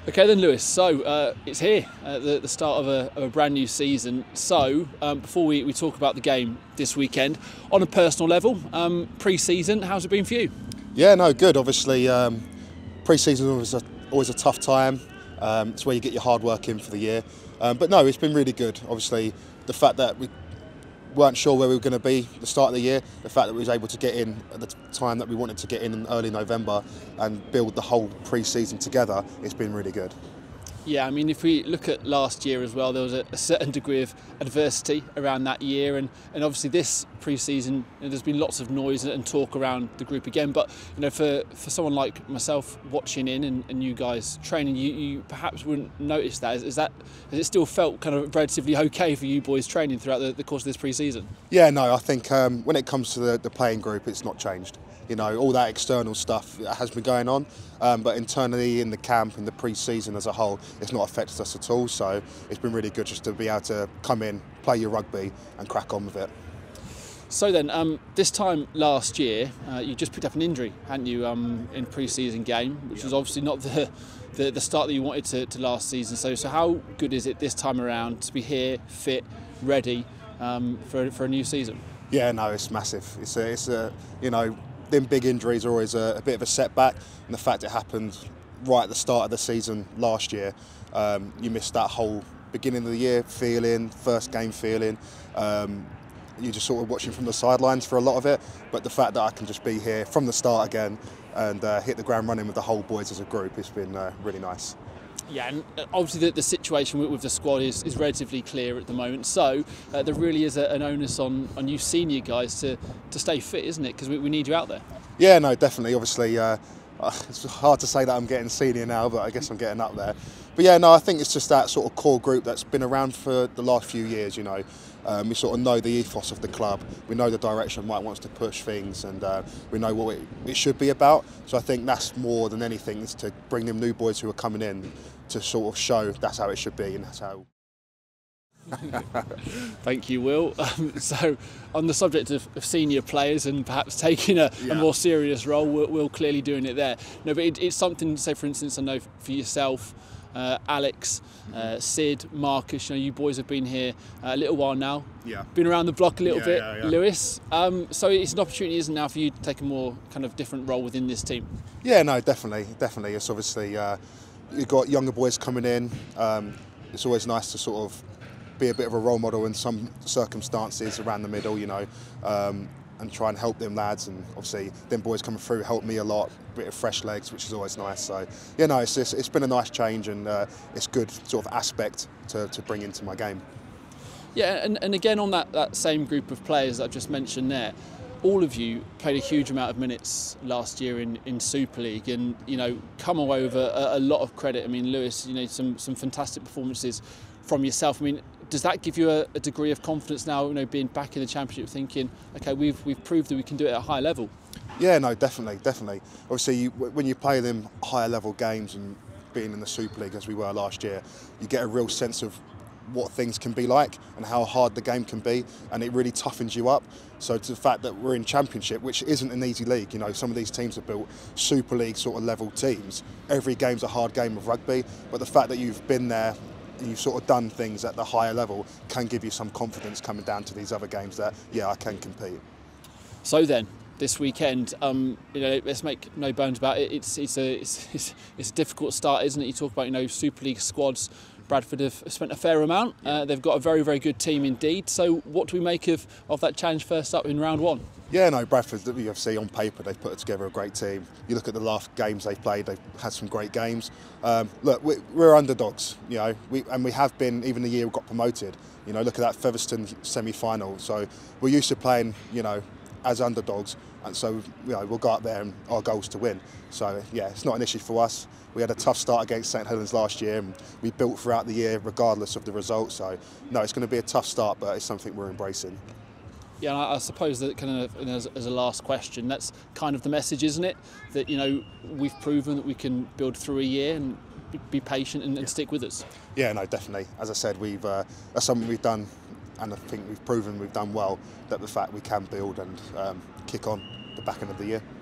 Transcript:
Okay then, Lewis, so it's here at the start of a brand new season. So before we talk about the game this weekend, on a personal level, pre-season, how's it been for you? Yeah, no, good. Obviously, pre-season is always a tough time. It's where you get your hard work in for the year. But no, it's been really good. Obviously, the fact that we weren't sure where we were going to be at the start of the year, the fact that we was able to get in at the time that we wanted to get in early November and build the whole pre-season together, it's been really good. Yeah, I mean, if we look at last year as well, there was a certain degree of adversity around that year, and obviously this pre-season, there's been lots of noise and talk around the group again. But for someone like myself watching in and you guys training, you perhaps wouldn't notice that. Has it still felt kind of relatively okay for you boys training throughout the course of this pre-season? Yeah, no, I think when it comes to the playing group, it's not changed. All that external stuff has been going on, but internally in the camp and the pre-season as a whole, it's not affected us at all. So it's been really good just to be able to come in, play your rugby and crack on with it. So then, this time last year, you just picked up an injury, hadn't you, in pre-season game, which was obviously not the start that you wanted to last season. So how good is it this time around to be here, fit, ready for a new season? Yeah, no, it's massive. Them big injuries are always a bit of a setback, and the fact it happened right at the start of the season last year, you missed that whole beginning of the year feeling, first game feeling. You're just sort of watching from the sidelines for a lot of it, but the fact that I can just be here from the start again and hit the ground running with the whole boys as a group, it's been really nice. Yeah, and obviously the situation with the squad is relatively clear at the moment, so there really is an onus on you senior guys to stay fit, isn't it? Because we need you out there. Yeah, no, definitely. Obviously, it's hard to say that I'm getting senior now, but I guess I'm getting up there. But yeah, no, I think it's just that sort of core group that's been around for the last few years, We sort of know the ethos of the club, we know the direction Mike wants to push things, and we know what it should be about. So I think that's more than anything, is to bring them new boys who are coming in to sort of show that's how it should be and that's how. Thank you, Will. So on the subject of senior players and perhaps taking a more serious role, Will clearly doing it there. No, but it's something, say for instance, I know for yourself, Alex, Sid, Marcus, you boys have been here a little while now. Yeah. Been around the block a little bit, yeah. Lewis. So it's an opportunity, isn't it, now for you to take a more kind of different role within this team? Yeah, no, definitely. It's obviously you've got younger boys coming in. It's always nice to sort of be a bit of a role model in some circumstances around the middle, and try and help them lads, and obviously them boys coming through help me a lot, a bit of fresh legs, which is always nice. So yeah, no, it's been a nice change, and it's good sort of aspect to bring into my game. Yeah, and again on that same group of players that I've just mentioned there, all of you played a huge amount of minutes last year in Super League, and come away with a lot of credit. I mean, Lewis, some fantastic performances from yourself. I mean, does that give you a degree of confidence now, being back in the Championship, thinking, okay, we've proved that we can do it at a high level? Yeah, no, definitely. Obviously, when you play them higher level games and being in the Super League as we were last year, you get a real sense of what things can be like and how hard the game can be, and it really toughens you up. So to the fact that we're in Championship, which isn't an easy league, some of these teams have built Super League sort of level teams. Every game's a hard game of rugby, but the fact that you've been there and you've sort of done things at the higher level can give you some confidence coming down to these other games that, yeah, I can compete. So then, this weekend, let's make no bones about it. It's a difficult start, isn't it? You talk about Super League squads. Bradford have spent a fair amount. They've got a very, very good team indeed. So what do we make of that challenge first up in round one? Yeah, no, Bradford, you see on paper, they've put together a great team. You look at the last games they've played, they've had some great games. Look, we're underdogs, and we have been, even the year we got promoted. Look at that Featherstone semi-final. So we're used to playing, as underdogs, and so we'll go up there and our goal is to win. So yeah, it's not an issue for us. We had a tough start against St Helens last year, and we built throughout the year regardless of the result. So no, it's going to be a tough start, but it's something we're embracing. Yeah, and I suppose that kind of as a last question, that's kind of the message, isn't it? That we've proven that we can build through a year and be patient and stick with us. Yeah, no, definitely. As I said, that's something we've done, and I think we've proven we've done well. That the fact we can build and kick on the back end of the year.